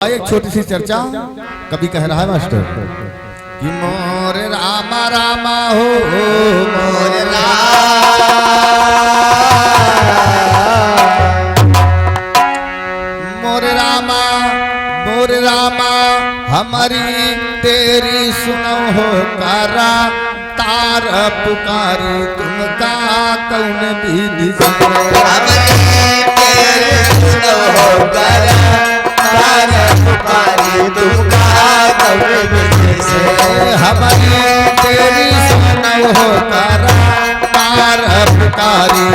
एक छोटी सी चर्चा। कभी कह रहा है मास्टर कि मोर रामा रामा हो मोर रामा हमारी तेरी सुनो हो करा तार पुकारी तुमका कौन भी हमारी तेरी सुनो हो करा तार पुकारी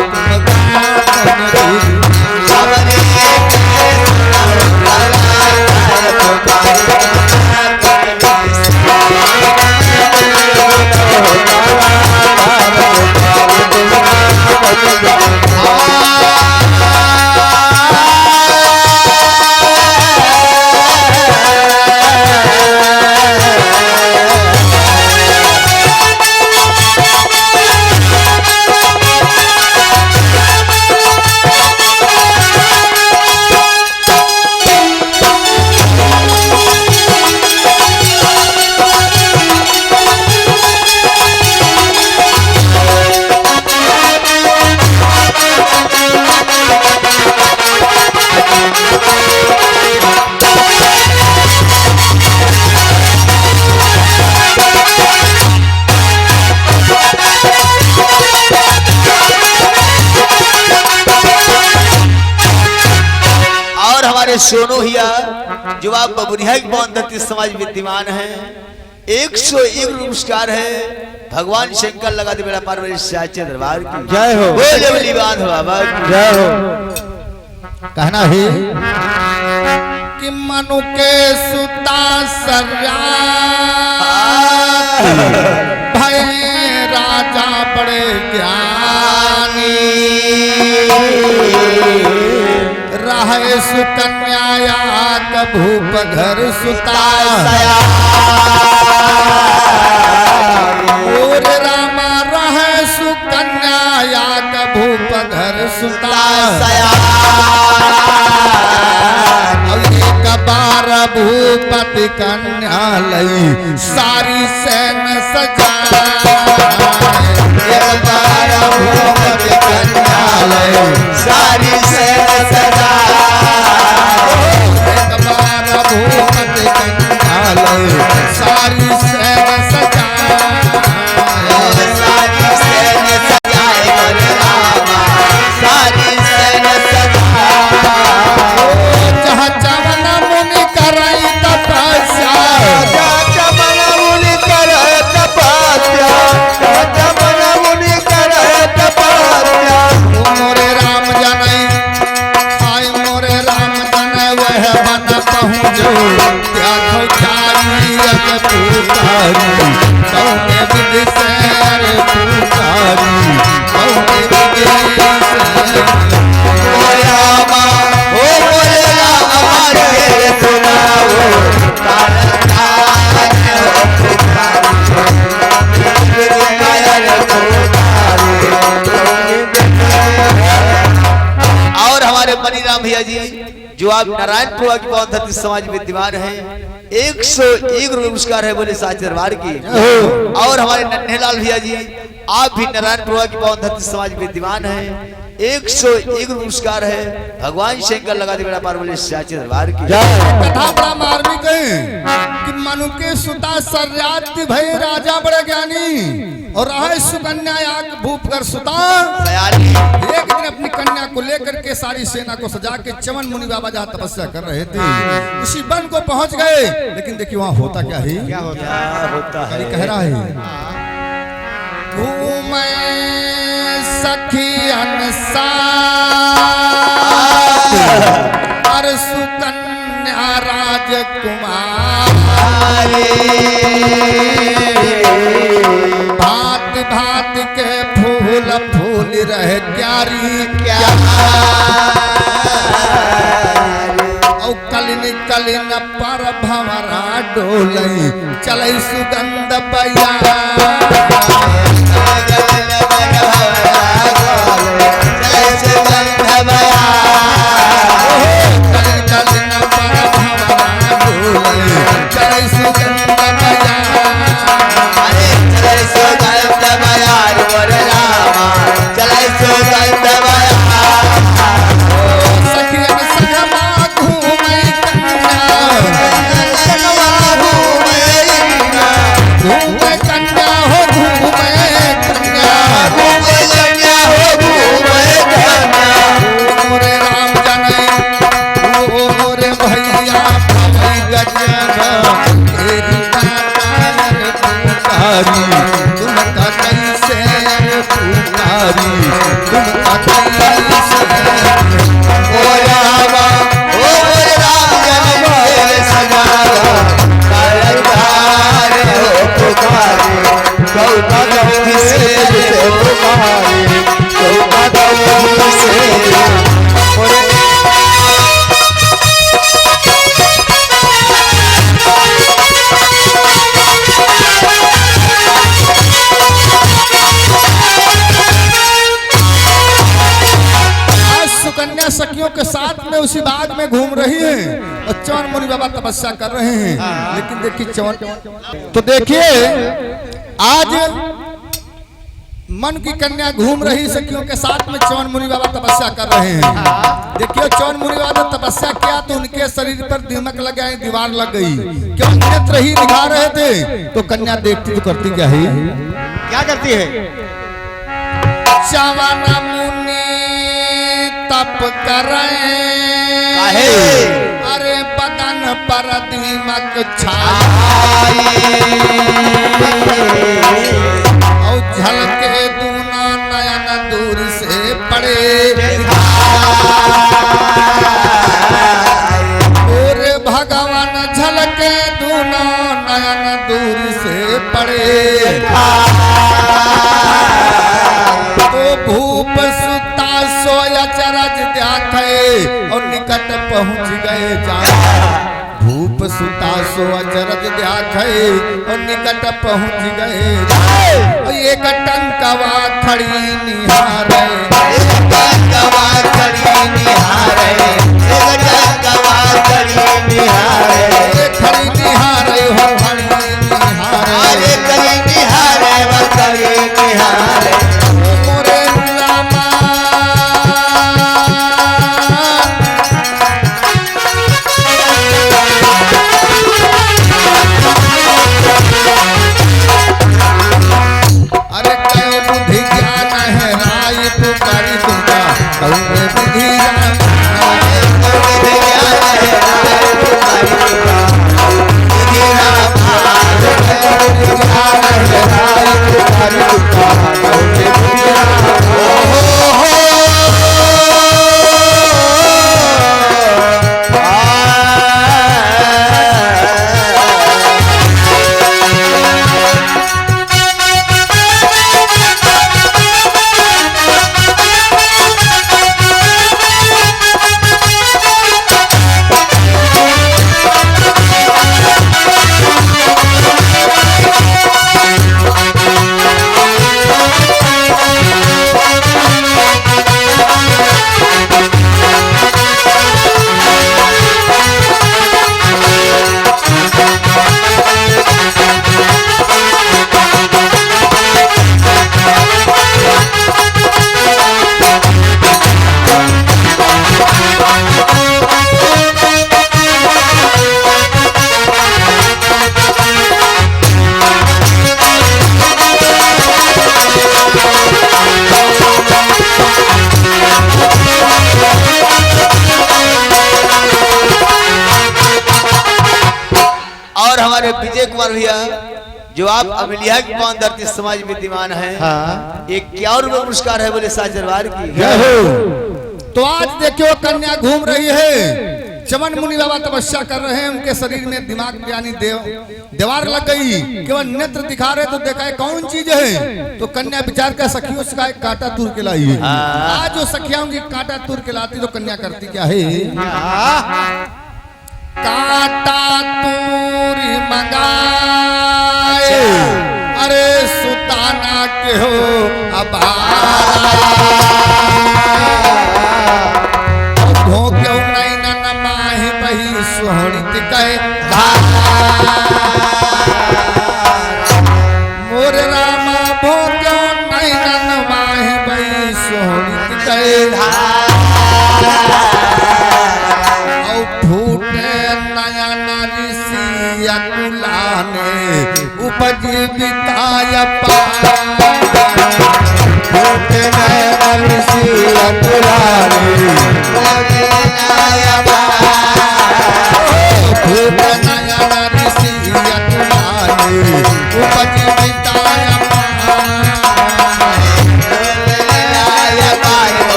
सोनू हिया जो आप बबुरिया की धरती समाज विद्यमान है 101 नमस्कार है। भगवान शंकर लगा दे बेड़ा पार्वती साचे दरबार की जय हो। बोले बली बांध बाबा की जय हो। कहना है कि मनु के सुता सर्या भय राजा बड़े ज्ञानी रहे सुकन्या भूप घर सुता मोर रामा रहे सुकन्या भूप घर सुता एक बार भूपति कन्या लई सारी सेन सजा एक बार भूपति कन्या लई सारी सेन सजा एक बार भूपति कन्या लई सारी सेन सजा सारी सेन सजाए मोर रामा सारी सेन सजा जहाँ चवन मुनि करई तपस्या चवन मुनि करई तपस्या चवन मुनि करई तपस्या मोरे राम जनई आई मोरे राम जनई वह बन पहुँचो त्याग चारी अग पुकारी कौने विधि से रे पुकारी कौने विधि से मोरे रामा ओ मोरे रामा रे सुनाओ और हमारे मनीराम भैया जी जो आप नारायणपुरा की पवन धरती समाज विद्यमान है 101 नमस्कार है बोले साचे दरबार की। और हमारे नन्हेलाल भैया जी आप भी नारायणपुरा की पवन धरती समाज विद्यमान है 101 नमस्कार है। भगवान शंकर लगा दे बेड़ा पार बोले साचे दरबार की कथा बड़ा मार्मिक है कि मनु के सुता सर्यात भय राजा बड़े ज्ञानी और रहे सुकन्या भूप कर सुता एक दिन अपनी कन्या को लेकर के सारी सेना को सजा के चवन मुनि बाबा जहाँ तपस्या कर रहे थे उसी वन को पहुंच गए। लेकिन देखिए वहां होता क्या है, क्या होता है कह रहा है घूमे सखी और सुकन्या राजकुमारी भात भात के फूल फूल रहे क्यारी क्या कलिन कलिन पर भंवरा डोलई चलै सुगंध बया कलिन कलिन पर भंवरा पुकारी तुमका कैसे पुकारी तुमका कैसे ओ रामा ओ राम जन मेरे सगारा कायदार हो पुकारे कौका गौरी से पुकारे कौका गौरी से सुकन्या सखियों के साथ में उसी बाग में घूम रही है और चौन मुनि बाबा तपस्या कर रहे हैं। लेकिन देखिए चौन तो देखिए आज मन की कन्या घूम रही सखियों के साथ में चौन मुनि बाबा तपस्या कर रहे हैं। देखिए चौन मुनि बाबा ने तपस्या किया तो उनके शरीर पर दीमक लग गई, दीवार लग गई। क्यों नेत्र ही दिखा रहे थे तो कन्या देखती तो करती क्या है, क्या करती है? चवन मुनि तप करे अरे बदन पर दीमक छाई और झलके दूना नयन दूर से पड़े और भगवान झलके दूना नयन दूर से पड़े तो भूप सुता सोया चरज देखे और निकट पहुंच गए जान भूप सुता सोया चरज देखे और निकट पहुंच गए जान एक टंकवा खड़ी निहारे एक टंकवा खड़ी निहारे एक टंकवा खड़ी निहारे खड़ी निहारे हो खड़ी निहारे अरे खड़ी निहारे वो खड़ी निहारे मोरे रामा अरे कयो बुद्धि ज्ञान है राय पुकारी तुमका कयो बुद्धि ज्ञान विजय कुमार भैया जो आप अमिलिया की पावन धरती समाज विद्यमान है, एक क्या और पुरस्कार है बोले साज दरबार की। तो आज देखियो कन्या घूम रही है, चमन मुनि बाबा तपस्या कर रहे हैं, उनके शरीर में दिमाग यानी दीवार लग गई, केवल नेत्र दिखा रहे तो देखा है कौन चीज है। तो कन्या विचार कर सखियों उसका एक कांटा तूर के लाई है। आज जो सखिया उनकी कांटा तूर के लाती तो कन्या करती क्या है, कांटा तूरी मंगाए अरे सुताना के हो धो क्यों नहीं न माही बही सोहनी कहे मोर रामा भो क्यों नहीं न माही बही सोहनी कहे उपज बिताया उपज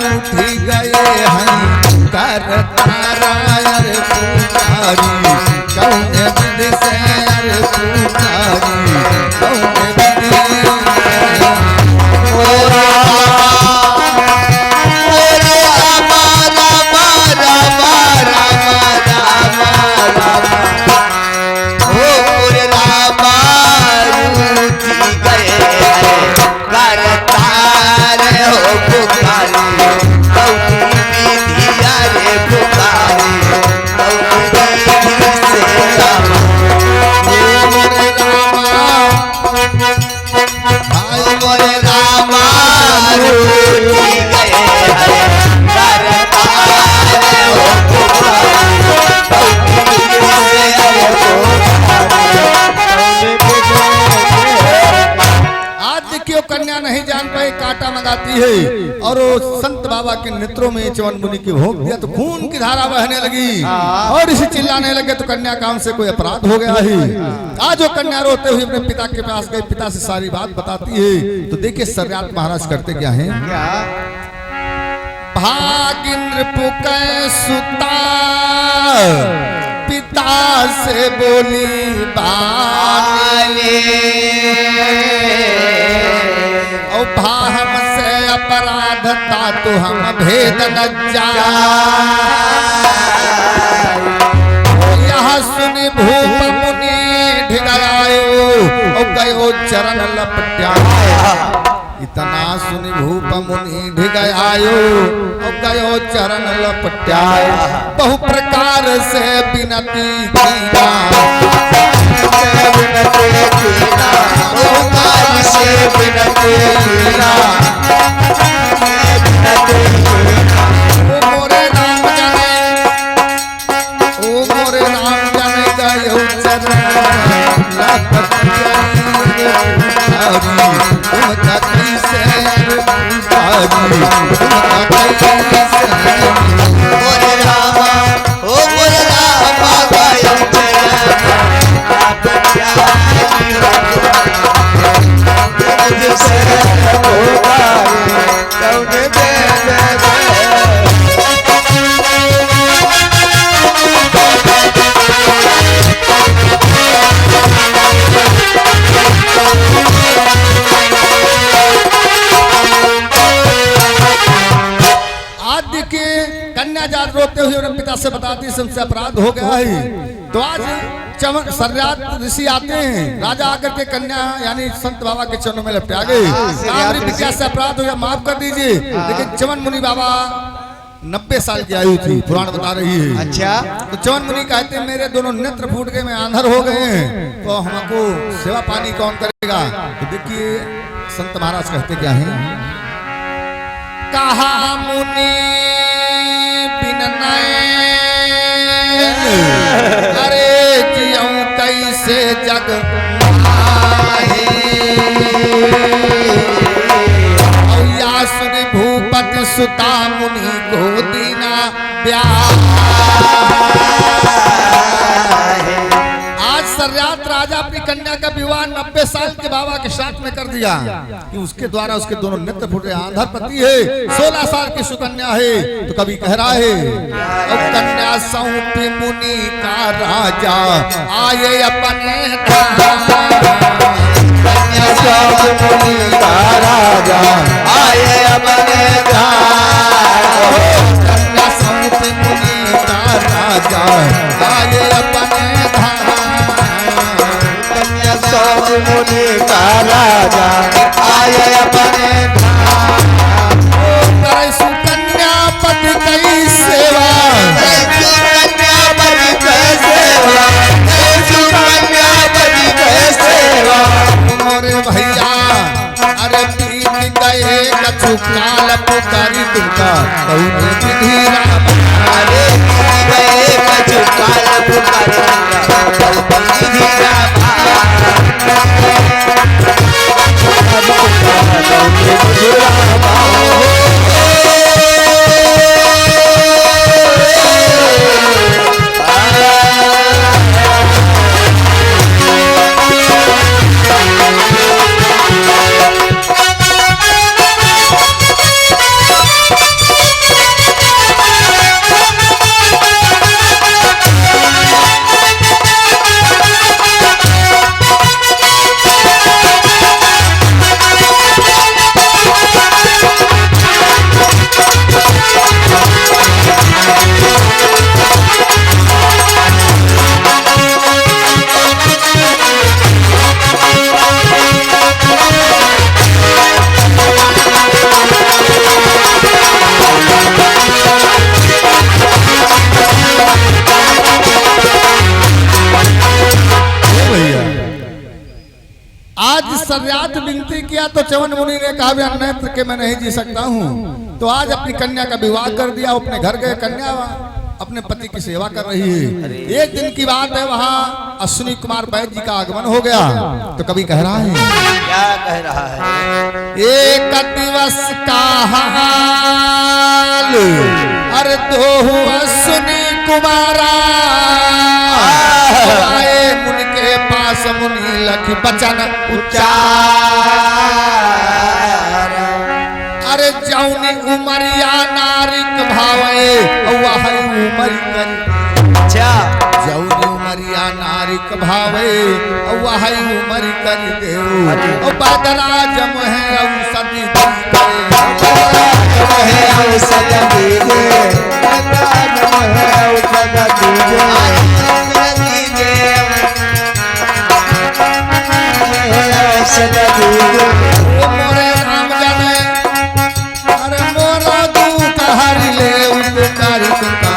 उठी गए हैं कर तारा अरे पुकारी कौन विधि से अरे पुकारी कौन विधि कन्या नहीं जान पाई कांटा मंगाती है और वो संत बाबा के नेत्रों में च्यवन मुनि की भोग दिया तो खून की धारा बहने लगी और इसे चिल्लाने लगे तो कन्या काम से कोई अपराध हो गया है। आज वो कन्या रोते हुए अपने पिता के पास गई, पिता से सारी बात बताती है तो देखिए सर्यात महाराज करते क्या है। भागिंद्र पुकै सुता पिता से बोली बाले भा हमसे अपराध ता तो हम भेद न यहाँ सुनी भूप मुनि ढिगायो गयो चरण लपट्यायो इतना सुनी भूप मुनि ढिगायो गयो चरण लपट्यायो बहु प्रकार से विनती कीना मोरे नाम जाने गयो चरण रोते हुए अपने पिता से बताती हमसे अपराध हो गया है। तो आज चमन सर्यात ऋषि आते हैं, राजा आकर के कन्या यानी संत बाबा के चरणों में लपटा गए। हमारी विद्या से अपराध हो गया, माफ कर दीजिए। लेकिन चमन मुनि बाबा 90 साल की आयु थी, पुराण बता रही है। अच्छा। तो चमन मुनि कहते हैं मेरे दोनों नेत्र फूट गए, मैं आंधर हो गए हैं, तो हमको सेवा पानी कौन करेगा। तो देखिए संत महाराज कहते क्या है। कहा मुनि अरे जियऊ कैसे जग या सुनि भूपति सुता मुनि को दीना प्यार। आज सर्यात राजा अपनी कन्या का विवाह 90 साल के बाबा के साथ में कर दिया कि उसके द्वारा उसके दोनों नेत्र फूटे। आंधर पति है, 16 साल की सुकन्या है। तो कभी कह रहा है और कन्या सौंपी मुनि का राजा आए अपने कन्या सौंपी मुनि का राजा आए अपने कन्या सौंपी मुनि का राजा आए अपने मुनि का राजा आए अपने सुकन्या पति कई सेवा, सुकन्या पति कई सेवा, सुकन्या पति कई सेवा। मोरे भैया अरे बीत गए कछु काल पुकारी तुमका कौन विधि राम। अरे बीत गए कछु काल पुकारी तुमका विधि राम। सरियात विनती किया तो च्यवन मुनि ने कहा बिना नेत्र के मैं नहीं जी सकता हूँ। तो आज अपनी कन्या का विवाह कर दिया। अपने घर गए, कन्या अपने पति की सेवा कर रही है। एक दिन की बात है, वहाँ अश्विनी कुमार वैद्य जी का आगमन हो गया। तो कभी कह रहा है, क्या कह रहा है? एक दिवस का हाल अरे दो अश्विनी कुमारा आए मुनि के पास, मुनि लख बचन उच्चार अरे जौनी उमरिया नारिक भावे वह उमर कर। अच्छा, जौनी उमरिया नारिक भावे वह उमर कर देव। बदराज मोहे औषधि मोरे राम जाने अरे मोरा दूत हरि ले उपकारी तुमका।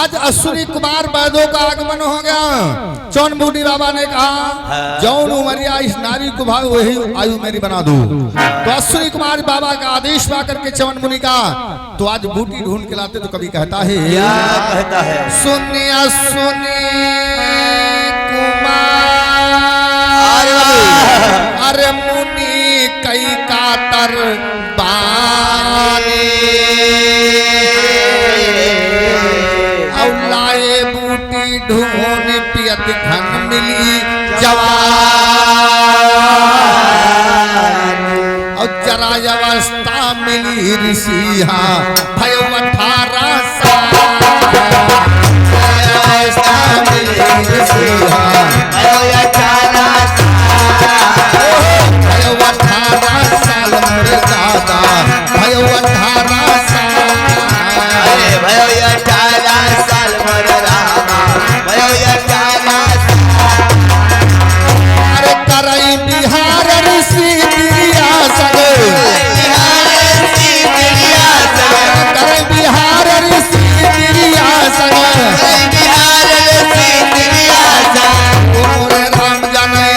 आज अश्विनी कुमार वैद्यों का आगमन हो गया। चौन मुनि बाबा ने कहा जौन उमरिया इस नारी को भाव वही आयु मेरी बना दो। तो अश्विनी कुमार बाबा का आदेश पा करके चवन मुनि का तो आज बूटी ढूंढ के लाते। तो कभी कहता है, क्या कहता है? सुनी अश्विनी कुमार अरे मुनि कई कातर बानी लाए बूटी ढूंढ पियत घन मिली जवान और जरा अवस्था मिली ऋषिया भय 18 साल मिली ऋषिया भय 18 साल मोरे दादा भय 18 साल भय 18 साल मर रामा भय 18 अरे करई बिहार ऋषि दिया सगे करई बिहार ऋषि दिया सगे ओ मोरे राम जाने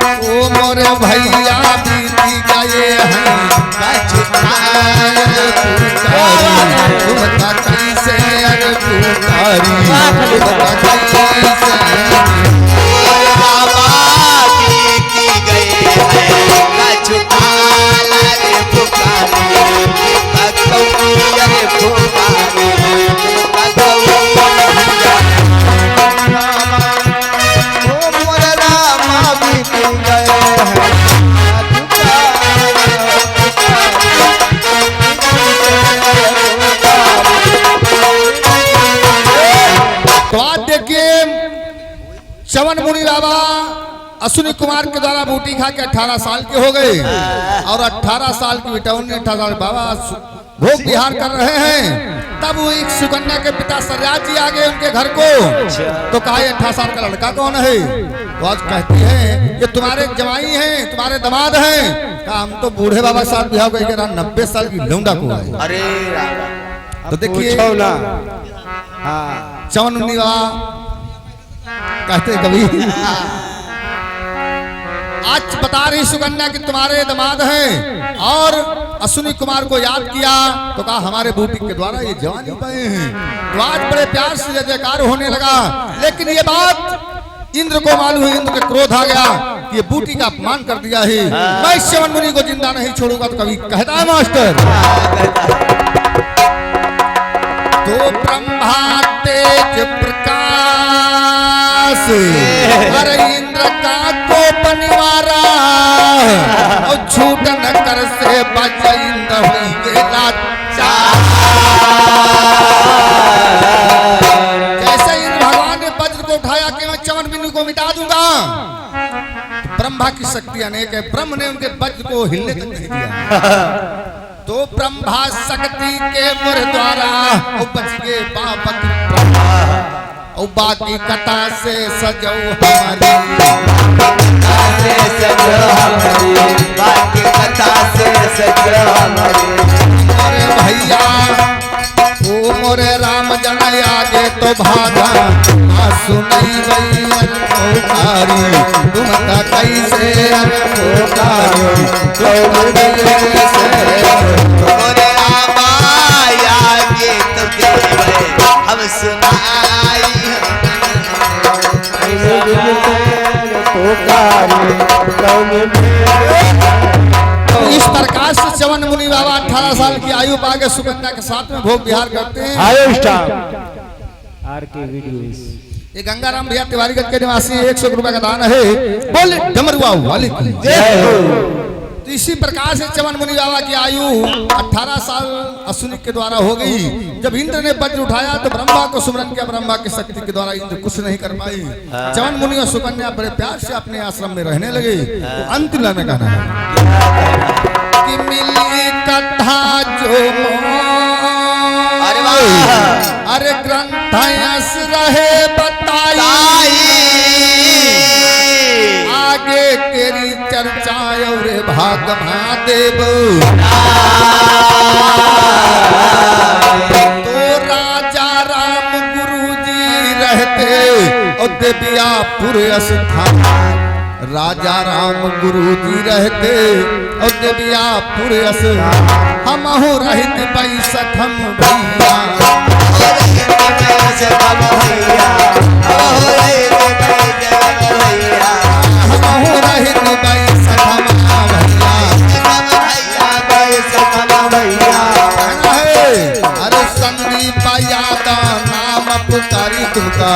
ओ मोरे भैया बीती गए हैं तुम कैसे अरे पुकारी बाबा की गई है कछुकाल रे पुकारी रे पुकारी ओ मोर रामा बीती गए हैं तो आज देखिए चवन मुनि बाबा अश्विनी कुमार के द्वारा बूटी खा के 18 साल के हो गए और 18 साल की बिटाउन ने 18 साल बाबा भोग विहार कर रहे हैं, तब वो एक सुकन्या के पिता सरराज जी आ गए उनके घर को। तो कहा 18 साल का लड़का कौन है? तो आज कहती है ये तुम्हारे जवाई हैं, तुम्हारे दामाद हैं। कहा हम तो बूढ़े बाबा साहब बिहार को 90 साल की लौंडा को है। अरे तो देखिए चवन मुनि बाबा कहते कभी आज बता रही सुकन्या कि तुम्हारे दामाद हैं, और अश्विनी कुमार को याद किया तो कहा हमारे बूटी के द्वारा ये जवानी पाए हैं। तो आज बड़े प्यार से जय जयकार होने लगा। लेकिन ये बात इंद्र को मालूम है, इंद्र के क्रोध आ गया कि ये बूटी का अपमान कर दिया है, मैं च्यवन मुनि को जिंदा नहीं छोड़ूंगा। तो कभी कहता है मास्टर, तो ब्रह्मा तेज प्रकाश अरे इंद्र का कोप निवारा, और झूठ न कर से बच इंद्र होंगे लाचार। जैसे इंद्र भगवान ने वज्र को उठाया कि मैं च्यवन मुनि को मिटा दूंगा, तो ब्रह्मा की शक्ति अनेक है, ब्रह्म ने उनके वज्र को हिलने तक नहीं दिया। तो ब्रह्मा शक्ति के मुर द्वारा बच गए बाबक ब्रह्मा, और बाकी कथा से सजो हमारी, बाकी कथा से सजो हमारी। अरे भैया ओ मोरे राम जन आगे तो भागा, सुनई वही अनोकारी तुम का कैसे अनोकारी तुम कैसे मोरे आबाया ये तो केवल हम सुनाई। तो इस प्रकार से च्यवन मुनि बाबा 18 साल की आयु पा के सुकन्या के साथ में भोग विहार करते हैं। ये गंगाराम भैया तिवारी गंज के निवासी 100 रुपए का दान है, बोले डमरुआ वाली की जय हो। तो इसी प्रकार से च्यवन मुनि बाबा की आयु 18 साल अश्विनी के द्वारा हो गई। जब इंद्र ने वज्र उठाया तो ब्रह्मा को सुमरन किया, ब्रह्मा की शक्ति के द्वारा इंद्र कुछ नहीं कर पाई। च्यवन मुनि और सुकन्या बड़े प्यार से अपने आश्रम में रहने लगे। तो अंतिम लाइन में कहना है कि मिली कथा जो अरे ग्रंथ यस रहे बताई, आगे तेरी चर्चा और भाग महादेव। तो राजा राम गुरु जी रहते और देवियापुर स्थान, राजा राम गुरु जी रहते और देवियापुर हम रहित बैसठ हम भैया, अरे संदीप यादव नाम पुकारी तुमका